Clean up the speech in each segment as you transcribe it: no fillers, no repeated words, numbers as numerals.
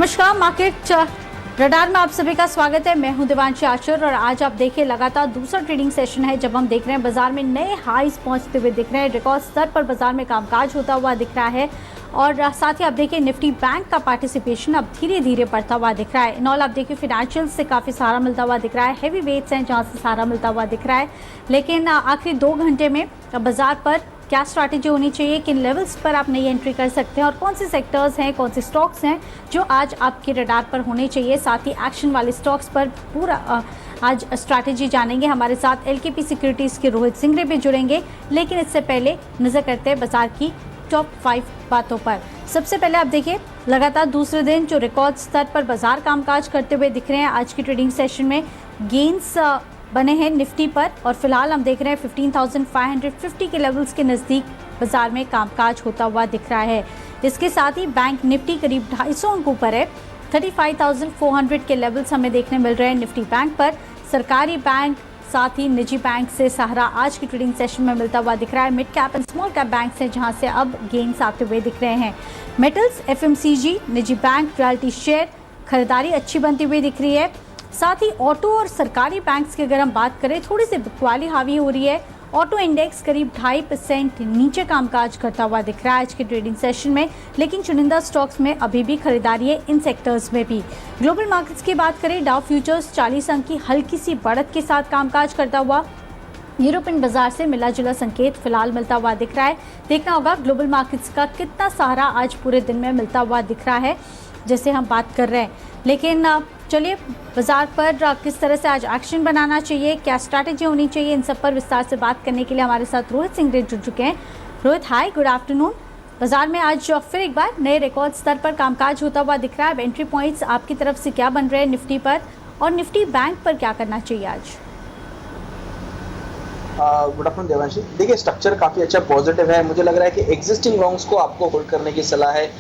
नमस्कार, market radar में आप सभी का स्वागत है। मैं हूं देवांशी आचार्य और आज आप देखिए लगातार दूसरा ट्रेडिंग सेशन है जब हम देख रहे हैं बाजार में नए हाईज पहुंचते हुए दिख रहे हैं। रिकॉर्ड स्तर पर बाजार में कामकाज होता हुआ दिख रहा है और साथ ही आप देखिए निफ्टी बैंक का पार्टिसिपेशन अब धीरे धीरे बढ़ता हुआ दिख रहा है। इन ऑल आप देखिए फिनेंशियल से काफ़ी सहारा मिलता हुआ दिख रहा है, हैवी वेट्स हैं जहाँ से सहारा मिलता हुआ दिख रहा है। लेकिन आखिरी 2 घंटे में बाजार पर क्या स्ट्रैटेजी होनी चाहिए, किन लेवल्स पर आप नई एंट्री कर सकते हैं और कौन से सेक्टर्स हैं, कौन से स्टॉक्स हैं जो आज आपके रडार पर होने चाहिए। साथ ही एक्शन वाले स्टॉक्स पर पूरा आज स्ट्रैटेजी जानेंगे। हमारे साथ एलकेपी सिक्योरिटीज़ के रोहित सिंघरे भी जुड़ेंगे, लेकिन इससे पहले नज़र करते हैं बाजार की टॉप 5 बातों पर। सबसे पहले आप देखिए लगातार दूसरे दिन जो रिकॉर्ड स्तर पर बाजार कामकाज करते हुए दिख रहे हैं। आज की ट्रेडिंग सेशन में गेंस बने हैं निफ्टी पर और फिलहाल हम देख रहे हैं 15,550 के लेवल्स के नज़दीक बाजार में कामकाज होता हुआ दिख रहा है। इसके साथ ही बैंक निफ्टी करीब 250 अंक ऊपर है, 35,400 के लेवल्स हमें देखने मिल रहे हैं निफ्टी बैंक पर। सरकारी बैंक साथ ही निजी बैंक से सहारा आज की ट्रेडिंग सेशन में मिलता हुआ दिख रहा है। Mid cap and small cap bank से जहां से अब गेन्स आते हुए दिख रहे हैं। मेटल्स, एफएमसीजी, निजी बैंक, रॉयल्टी शेयर खरीदारी अच्छी बनती हुई दिख रही है। साथ ही ऑटो और सरकारी बैंक्स की अगर हम बात करें थोड़ी सी बिकवाली हावी हो रही है। ऑटो इंडेक्स करीब 2.5% नीचे कामकाज करता हुआ दिख रहा है आज के ट्रेडिंग सेशन में, लेकिन चुनिंदा स्टॉक्स में अभी भी खरीदारी है इन सेक्टर्स में भी। ग्लोबल मार्केट्स की बात करें, डाउ फ्यूचर्स 40 अंक की हल्की सी बढ़त के साथ कामकाज करता हुआ यूरोपियन बाजार से मिला जुला संकेत फिलहाल मिलता हुआ दिख रहा है। देखना होगा ग्लोबल मार्केट्स का कितना सहारा आज पूरे दिन में मिलता हुआ दिख रहा है जैसे हम बात कर रहे हैं। लेकिन चलिए बाजार पर किस तरह से आज एक्शन बनाना चाहिए, क्या स्ट्रैटेजी होनी चाहिए, इन सब पर विस्तार से बात करने के लिए हमारे साथ रोहित सिंघरे जुड़ चुके हैं। रोहित, हाय, गुड आफ्टरनून। बाजार में आज फिर एक बार नए रिकॉर्ड स्तर पर कामकाज होता हुआ दिख रहा है। एंट्री पॉइंट्स आपकी तरफ से क्या बन रहे हैं निफ्टी पर और निफ्टी बैंक पर क्या करना चाहिए आज? Good afternoon Devanshi. देखिए स्ट्रक्चर काफी अच्छा पॉजिटिव है। मुझे लग रहा है कि एग्जिस्टिंग लॉन्ग्स को आपको होल्ड करने की सलाह है।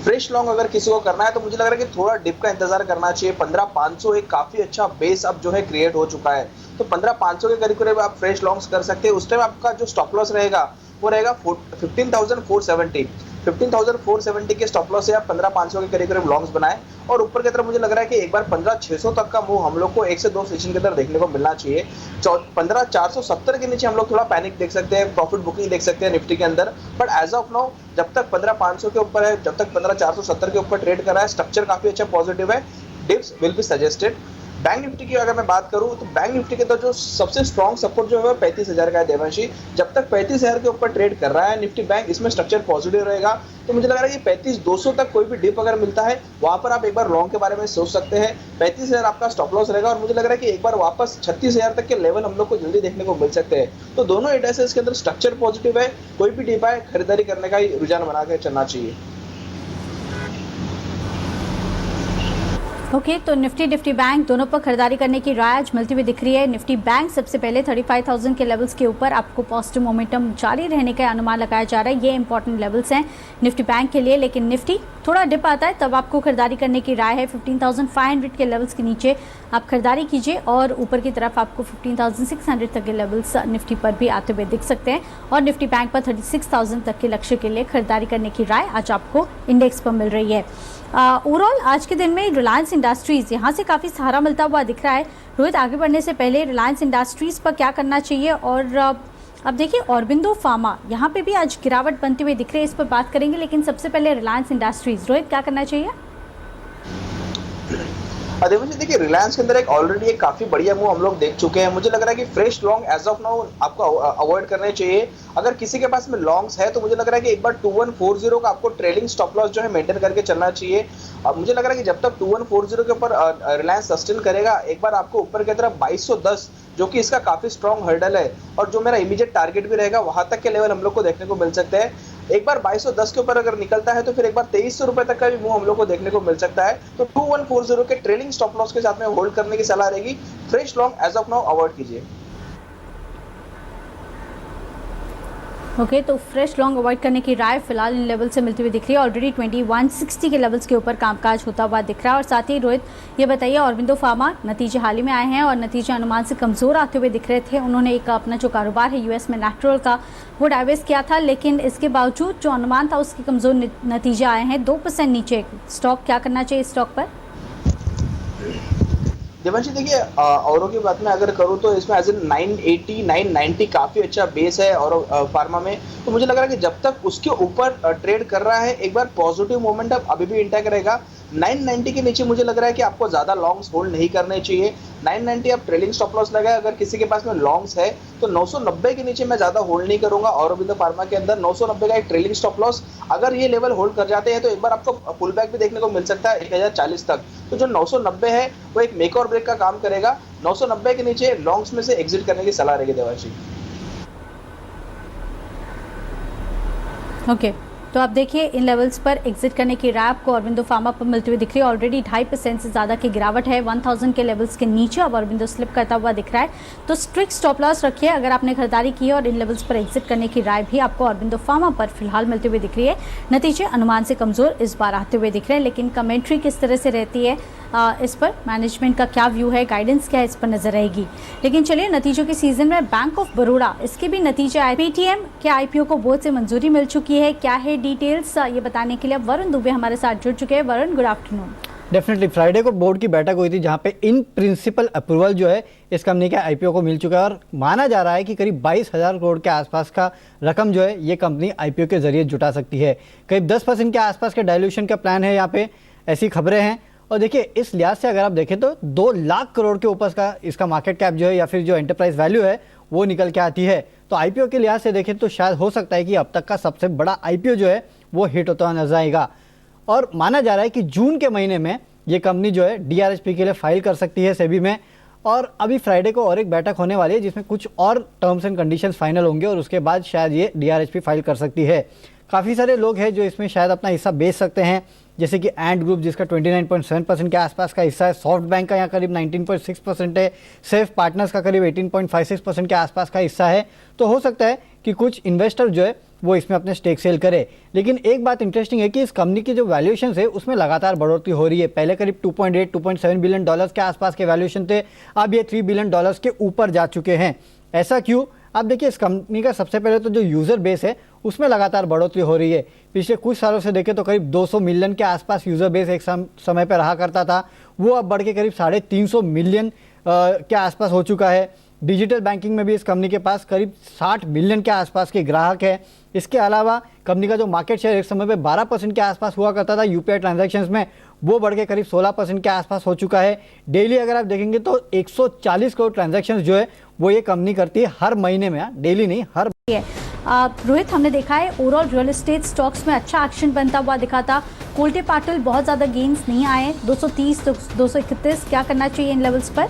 फ्रेश लॉन्ग अगर किसी को करना है तो मुझे लग रहा है कि थोड़ा डिप का इंतजार करना चाहिए। 15,500 एक काफी अच्छा बेस अब जो है क्रिएट हो चुका है, तो 15,500 के करीब करीब आप फ्रेश लॉन्ग्स कर सकते हैं। उस टाइम आपका जो स्टॉप लॉस रहेगा वो रहेगा 15,470। 15,470 के स्टॉप लॉस से आप 15,500 के करीब करीब लॉन्ग्स बनाए और ऊपर की तरफ मुझे लग रहा है कि एक बार 15,600 तक का मूव हम लोग को 1 से 2 सेशन के अंदर देखने को मिलना चाहिए। 15,470 के नीचे हम लोग थोड़ा पैनिक देख सकते हैं, प्रॉफिट बुकिंग देख सकते हैं निफ्टी के अंदर। बट एज ऑफ नाउ जब तक 15,500 के ऊपर है, जब तक 15,470 के ऊपर ट्रेड कर रहा है, स्ट्रक्चर काफी अच्छा पॉजिटिव है। Dips will be suggested. Bank Nifty की अगर मैं बात करूं तो बैंक निफ्टी के तो जो सबसे स्ट्रॉन्ग सपोर्ट जो है 35,000 का है देवांशी। जब तक 35,000 के ऊपर ट्रेड कर रहा है निफ्टी बैंक, इसमें स्ट्रक्चर पॉजिटिव रहेगा। तो मुझे लग रहा है कि 35,200 तक कोई भी डिप अगर मिलता है वहां पर आप एक बार लॉन्ग के बारे में सोच सकते हैं। 35,000 आपका स्टॉप लॉस रहेगा और मुझे लग रहा है कि एक बार वापस 36,000 तक के लेवल हम लोग को जल्दी देखने को मिल सकते हैं। तो दोनों इंडेक्सेस के अंदर स्ट्रक्चर पॉजिटिव है, कोई भी डिप आए खरीदारी करने का ही रुझान बना के चलना चाहिए। ओके, तो निफ्टी बैंक दोनों पर खरीदारी करने की राय आज मिलती हुई दिख रही है। निफ्टी बैंक सबसे पहले 35,000 के लेवल्स के ऊपर आपको पॉजिटिव मोमेंटम जारी रहने का अनुमान लगाया जा रहा है। ये इंपॉर्टेंट लेवल्स हैं निफ्टी बैंक के लिए, लेकिन निफ्टी थोड़ा डिप आता है तब आपको खरीदारी करने की राय है। 15,500 के लेवल्स के नीचे आप खरीदारी कीजिए और ऊपर की तरफ आपको 15,600 तक के लेवल्स निफ्टी पर भी आते हुए दिख सकते हैं और निफ्टी बैंक पर 36,000 तक के लक्ष्य के लिए खरीदारी करने की राय आज आपको इंडेक्स पर मिल रही है। ओवरऑल आज के दिन में रिलायंस इंडस्ट्रीज़ यहाँ से काफ़ी सहारा मिलता हुआ दिख रहा है। रोहित, आगे बढ़ने से पहले रिलायंस इंडस्ट्रीज़ पर क्या करना चाहिए और अब देखिए ऑरबिंदो फार्मा यहाँ पे भी आज गिरावट बनती हुई दिख रही है, इस पर बात करेंगे, लेकिन सबसे पहले रिलायंस इंडस्ट्रीज़, रोहित क्या करना चाहिए? देखिए रिलायंस के अंदर एक ऑलरेडी एक काफी बढ़िया मूव हम लोग देख चुके हैं। मुझे लग रहा है कि fresh long as of now आपको अवॉइड करने चाहिए। अगर किसी के पास में लॉन्ग्स है तो मुझे लग रहा है कि एक बार 2140 का आपको ट्रेलिंग स्टॉप लॉस जो है मेंटेन करके चलना चाहिए। अब मुझे लग रहा है कि जब तक 2140 के ऊपर रिलायंस सस्टेन करेगा, एक बार आपको ऊपर की तरफ 2210 जो कि इसका काफी स्ट्रॉन्ग हर्डल है और जो मेरा इमीडिएट टारगेट भी रहेगा, वहां तक के लेवल हम लोग को देखने को मिल सकते हैं। एक बार 2210 के ऊपर अगर निकलता है तो फिर एक बार 2300 रुपए तक का भी मूव हम लोग को देखने को मिल सकता है। तो 2140 के ट्रेलिंग स्टॉप लॉस के साथ में होल्ड करने की सलाह रहेगी। Fresh long as of now avoid कीजिए। ओके तो फ्रेश लॉन्ग अवॉइड करने की राय फिलहाल इन लेवल से मिलती हुई दिख रही है। ऑलरेडी 2160 के लेवल्स के ऊपर कामकाज होता हुआ दिख रहा है। और साथ ही रोहित ये बताइए, ऑरबिंदो फार्मा नतीजे हाल ही में आए हैं और नतीजे अनुमान से कमज़ोर आते हुए दिख रहे थे। उन्होंने एक अपना जो कारोबार है यूएस में नेचुरल का वो डाइवेस्ट किया था, लेकिन इसके बावजूद जो अनुमान था उसके कमज़ोर नतीजे आए हैं। 2% नीचे स्टॉक, क्या करना चाहिए स्टॉक पर? देवांशी देखिए, औरों की बात में अगर करूँ तो इसमें एज इन 980 990 काफ़ी अच्छा बेस है और फार्मा में। तो मुझे लग रहा है कि जब तक उसके ऊपर ट्रेड कर रहा है, एक बार पॉजिटिव मोमेंटम अभी भी इंटैक्ट रहेगा। 990 के नीचे मुझे लग रहा है कि आपको ज़्यादा लॉन्ग्स होल्ड नहीं करने चाहिए। 990 आप ट्रेलिंग स्टॉप लॉस लगाए, अगर किसी के पास में लॉन्ग्स है तो 990 के नीचे मैं ज़्यादा होल्ड नहीं करूंगा। औरोबिंदो फार्मा के अंदर 990 का एक ट्रेलिंग स्टॉप लॉस, अगर ये लेवल होल्ड कर जाते हैं तो एक बार आपको पुल बैक भी देखने को मिल सकता है 1040 तक। तो जो 990 है वो एक मेक और ब्रेक का काम करेगा। 990 के नीचे लॉन्ग्स में से एग्जिट करने की सलाह रहेगी देवांशी। ओके तो आप देखिए इन लेवल्स पर एग्जिट करने की राय आपको ऑरबिंदो फार्मा पर मिलती हुई दिख रही है। ऑलरेडी 2.5% से ज़्यादा की गिरावट है। 1000 के लेवल्स के नीचे अब ऑरबिंदो स्लिप करता हुआ दिख रहा है। तो स्ट्रिक्ट स्टॉप लॉस रखिए अगर आपने खरीदारी की है, और इन लेवल्स पर एग्जिट करने की राय भी आपको ऑरबिंदो फार्मा पर फिलहाल मिलती हुई दिख रही है। नतीजे अनुमान से कमज़ोर इस बार आते हुए दिख रहे हैं, लेकिन कमेंट्री किस तरह से रहती है इस पर, मैनेजमेंट का क्या व्यू है, गाइडेंस क्या है, इस पर नजर रहेगी। लेकिन चलिए नतीजों के सीजन में बैंक ऑफ बड़ौदा इसके भी नतीजे आए। पेटीएम के आईपीओ को बोर्ड से मंजूरी मिल चुकी है, क्या है डिटेल्स ये बताने के लिए अब वरुण दुबे हमारे साथ जुड़ चुके हैं। Varun, good afternoon. Definitely Friday को बोर्ड की बैठक हुई थी जहां पे इन प्रिंसिपल अप्रूवल जो है इस कंपनी के आईपीओ को मिल चुका है और माना जा रहा है कि करीब 22,000 करोड़ के आसपास का रकम जो है ये कंपनी आईपीओ के जरिए जुटा सकती है। करीब 10% के आसपास के डायल्यूशन का प्लान है यहाँ पे, ऐसी खबरें हैं। और देखिए इस लिहाज से अगर आप देखें तो 2 लाख करोड़ के ऊपर का इसका मार्केट कैप जो है या फिर जो एंटरप्राइज वैल्यू है वो निकल के आती है। तो आईपीओ के लिहाज से देखें तो शायद हो सकता है कि अब तक का सबसे बड़ा आईपीओ जो है वो हिट होता हुआ नजर आएगा। और माना जा रहा है कि जून के महीने में ये कंपनी जो है डीआरएचपी के लिए फाइल कर सकती है सेबी में। और अभी फ्राइडे को और एक बैठक होने वाली है जिसमें कुछ और टर्म्स एंड कंडीशंस फाइनल होंगे और उसके बाद शायद ये डीआरएचपी फाइल कर सकती है। काफ़ी सारे लोग हैं जो इसमें शायद अपना हिस्सा बेच सकते हैं, जैसे कि एंड ग्रुप जिसका 29.7% के आसपास का हिस्सा है, सॉफ्ट बैंक का यहाँ करीब 19.6% है, सेफ पार्टनर्स का करीब 18.56% के आसपास का हिस्सा है। तो हो सकता है कि कुछ इन्वेस्टर जो है वो इसमें अपने स्टेक सेल करे। लेकिन एक बात इंटरेस्टिंग है कि इस कंपनी की जो वैल्यूएशन है उसमें लगातार बढ़ोतरी हो रही है। पहले करीब 2.7 बिलियन डॉलर्स के आसपास के वैल्यूएशन थे, अब ये 3 बिलियन डॉलर्स के ऊपर जा चुके हैं। ऐसा क्यों? आप देखिए इस कंपनी का सबसे पहले तो जो यूज़र बेस है उसमें लगातार बढ़ोतरी हो रही है। पिछले कुछ सालों से देखें तो करीब 200 मिलियन के आसपास यूज़र बेस एक समय पर रहा करता था, वो अब बढ़ के करीब 350 मिलियन के आसपास हो चुका है। डिजिटल बैंकिंग में भी इस कंपनी के पास करीब 60 मिलियन के आसपास के ग्राहक है। इसके अलावा कंपनी का जो मार्केट शेयर एक समय पे 12% के आसपास हुआ करता था यूपीआई ट्रांजैक्शंस में, वो बढ़ के करीब 16% के आसपास हो चुका है। डेली अगर आप देखेंगे तो 140 करोड़ ट्रांजैक्शंस जो है वो ये कंपनी करती है हर महीने में, डेली नहीं, हर रोहित, हमने देखा है ओवरऑल रियल एस्टेट स्टॉक्स में अच्छा एक्शन बनता हुआ दिखा था। कोल्टे पाटिल बहुत ज़्यादा गेन्स नहीं आए, 230 231, क्या करना चाहिए इन लेवल्स पर?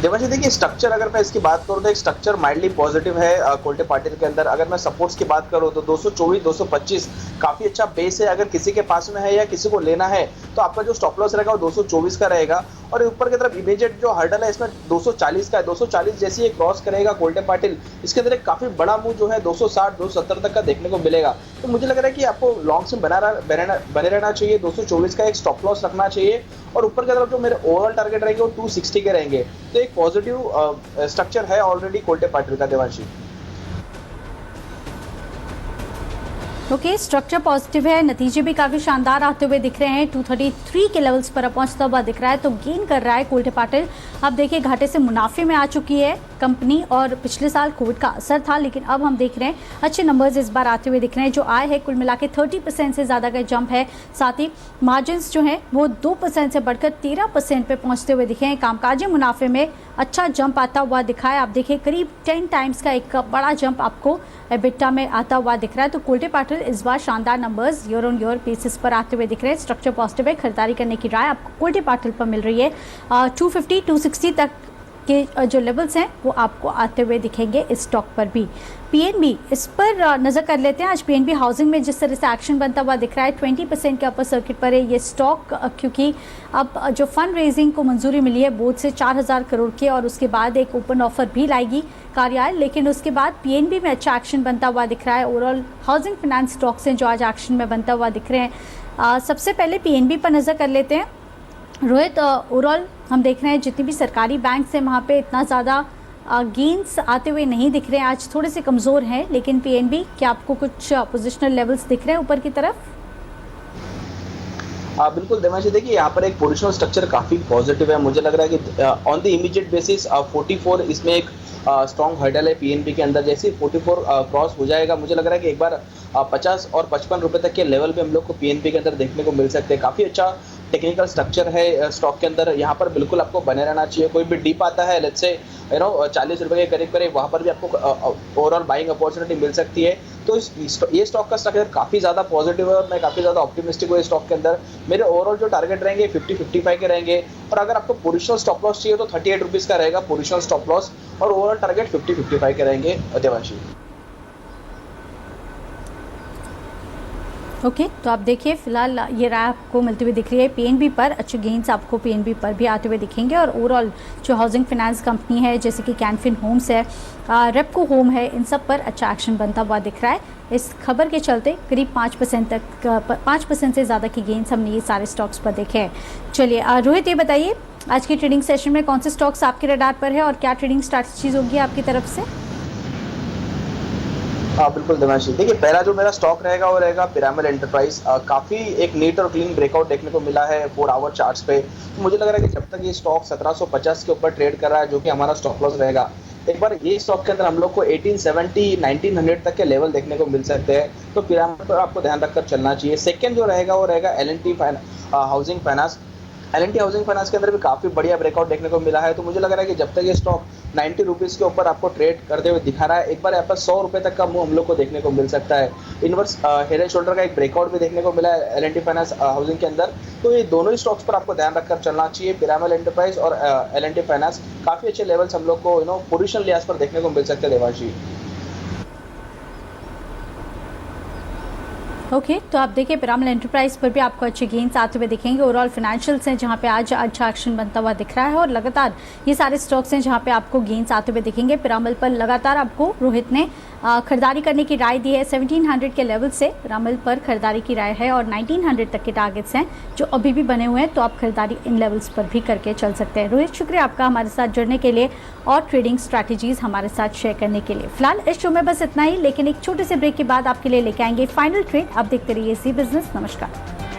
देवांशी देखिए, स्ट्रक्चर अगर मैं इसकी बात करूँ तो एक स्ट्रक्चर माइल्डली पॉजिटिव है कोल्टे पाटिल के अंदर। अगर मैं सपोर्ट्स की बात करूँ तो 224 225 काफी अच्छा बेस है। अगर किसी के पास में है या किसी को लेना है तो आपका जो स्टॉप लॉस रहेगा वो 224 का रहेगा। और ऊपर की तरफ इमीडिएट जो हर्डल है इसमें 240 का है। 240 जैसे ये क्रॉस करेगा कोल्टे पाटिल, इसके अंदर एक काफी बड़ा मूव जो है 260 270 तक का देखने को मिलेगा। तो मुझे लग रहा है कि आपको लॉन्ग से बने रहना चाहिए। 224 का एक स्टॉप लॉस रखना चाहिए और ऊपर की तरफ जो मेरे ओवरऑल टारगेट रहेंगे वो 260 के रहेंगे। तो एक पॉजिटिव स्ट्रक्चर है ऑलरेडी कोल्टे पाटिल का देवांशी। ओके, स्ट्रक्चर पॉजिटिव है, नतीजे भी काफ़ी शानदार आते हुए दिख रहे हैं। 233 के लेवल्स पर पहुंचता हुआ दिख रहा है, तो गेन कर रहा है कोल्टे पाटिल। अब देखिए घाटे से मुनाफे में आ चुकी है कंपनी, और पिछले साल कोविड का असर था, लेकिन अब हम देख रहे हैं अच्छे नंबर्स इस बार आते हुए दिख रहे हैं। जो आय है कुल मिला के 30% से ज़्यादा का जंप है। साथ ही मार्जिन्स जो हैं वो 2% से बढ़कर 13% पे पहुँचते हुए दिखे हैं। कामकाजी मुनाफे में अच्छा जंप आता हुआ दिखा है। आप देखिए करीब 10 टाइम्स का एक बड़ा जंप आपको एबिटा में आता हुआ दिख रहा है। तो कोल्टे पाटिल इस बार शानदार numbers year on year basis पर आते हुए दिख रहे हैं। स्ट्रक्चर पॉजिटिव है, खरीदारी करने की राय आपको कोल्टे पाटिल पर मिल रही है। 250 260 तक के जो लेवल्स हैं वो आपको आते हुए दिखेंगे इस स्टॉक पर भी। पीएनबी, इस पर नज़र कर लेते हैं। आज पीएनबी हाउसिंग में जिस तरह से एक्शन बनता हुआ दिख रहा है, 20% के अपर सर्किट पर है ये स्टॉक, क्योंकि अब जो फंड रेजिंग को मंजूरी मिली है बोर्ड से 4000 करोड़ की, और उसके बाद एक ओपन ऑफर भी लाएगी कार्यालय, लेकिन उसके बाद पीएनबी में अच्छा एक्शन बनता हुआ दिख रहा है। ओवरऑल हाउसिंग फाइनेंस स्टॉक्स हैं जो आज एक्शन में बनता हुआ दिख रहे हैं। सबसे पहले पीएनबी पर नज़र कर लेते हैं। रोहित, ओवरऑल हम देख रहे हैं जितनी भी सरकारी बैंक हैं वहाँ पे इतना ज़्यादा गेंस आते हुए नहीं दिख रहे हैं, आज थोड़े से कमज़ोर हैं, लेकिन पीएनबी क्या आपको कुछ पोजिशनल लेवल्स दिख रहे हैं ऊपर की तरफ? बिल्कुल देवांशी, देखिए यहाँ पर एक पोजिशनल स्ट्रक्चर काफी पॉजिटिव है। मुझे लग रहा है कि ऑन द इमीडिएट बेसिस 44 इसमें एक स्ट्रॉन्ग हर्डल है पीएनबी के अंदर। जैसे 44 क्रॉस हो जाएगा, मुझे लग रहा है कि एक बार 50 और 55 रुपए तक के लेवल पे हम लोग को पीएनबी के अंदर देखने को मिल सकते हैं। काफी अच्छा टेक्निकल स्ट्रक्चर है स्टॉक के अंदर, यहाँ पर बिल्कुल आपको बने रहना चाहिए। कोई भी डिप आता है लेट्स से 40 रुपए के करीब वहाँ पर भी आपको ओवरऑल बाइंग अपॉर्चुनिटी मिल सकती है। तो ये स्टॉक का स्ट्रक्चर काफी ज्यादा पॉजिटिव है और मैं काफी ज्यादा ऑप्टिमिस्टिक हूँ इस स्टॉक के अंदर। मेरे ओवरऑल जो टारगेट रहेंगे 50-55 के रहेंगे, और अगर आपको पोजिशनल स्टॉप लॉस चाहिए तो 38 रुपीज का रहेगा पोजिशनल स्टॉप लॉस, और ओवरऑल टारगेट 50-55 के रहेंगे देवांशी। ओके, तो आप देखिए फिलहाल ये राय आपको मिलती हुई दिख रही है पीएनबी पर। अच्छे गेंस आपको पीएनबी पर भी आते हुए दिखेंगे, और ओवरऑल जो हाउसिंग फाइनेंस कंपनी है जैसे कि कैनफिन होम्स है, रेपको होम है, इन सब पर अच्छा एक्शन बनता हुआ दिख रहा है। इस खबर के चलते करीब 5% से ज़्यादा की गेंस हमने ये सारे स्टॉक्स पर देखे हैं। चलिए रोहित, ये बताइए आज की ट्रेडिंग सेशन में कौन से स्टॉक्स आपके रडार पर है और क्या ट्रेडिंग स्ट्रैटेजीज होगी आपकी तरफ से? बिल्कुल देवांशी, देखिए पहला जो मेरा स्टॉक रहेगा वो रहेगा पिरामिड एंटरप्राइज। काफी एक नीट और क्लीन ब्रेकआउट देखने को मिला है 4 आवर चार्ट्स पे। तो मुझे लग रहा है कि जब तक ये स्टॉक 1750 के ऊपर ट्रेड कर रहा है, जो कि हमारा स्टॉप लॉस रहेगा, एक बार ये स्टॉक के अंदर हम लोग को 1870 1900 तक के लेवल देखने को मिल सकते हैं। तो पिरामिड पर आपको ध्यान रखकर चलना चाहिए। सेकंड जो रहेगा वो रहेगा L&T housing finance. L&T housing finance के अंदर भी काफी बढ़िया ब्रेकआउट देखने को मिला है। तो मुझे लग रहा है कि जब तक ये स्टॉक 90 रुपीज के ऊपर आपको ट्रेड करते हुए दिखा रहा है, एक बार यहाँ पर 100 रुपए तक का मूव हम लोग को देखने को मिल सकता है। इनवर्स हेड एंड शोल्डर का एक ब्रेकआउट भी देखने को मिला है एल&टी फाइनेंस हाउसिंग के अंदर। तो ये दोनों ही स्टॉक्स पर आपको ध्यान रखकर चलना चाहिए। पिरामिड एंटरप्राइज और एल&टी फाइनेंस काफी अच्छे लेवल्स हम लोग को पोजिशन लिहाज पर देखने को मिल सकते हैं देवांशी। ओके, तो आप देखिए पिरामिड एंटरप्राइज पर भी आपको अच्छे गेंस आते हुए दिखेंगे। ओवरऑल फाइनेंशियल्स हैं जहां पे आज अच्छा एक्शन बनता हुआ दिख रहा है, और लगातार ये सारे स्टॉक्स हैं जहां पे आपको गेंस आते हुए दिखेंगे। पिरामिड पर लगातार आपको रोहित ने खरीदारी करने की राय दी है। 1700 के लेवल से पिरामिड पर खरीदारी की राय है, और 1900 तक के टारगेट्स हैं जो अभी भी बने हुए हैं, तो आप खरीदारी इन लेवल्स पर भी करके चल सकते हैं। रोहित, शुक्रिया आपका हमारे साथ जुड़ने के लिए और ट्रेडिंग स्ट्रैटेजीज हमारे साथ शेयर करने के लिए। फिलहाल इस शो में बस इतना ही, लेकिन एक छोटे से ब्रेक के बाद आपके लिए लेके आएंगे फाइनल ट्रेड। आप देखते रहिए ज़ी बिजनेस। नमस्कार।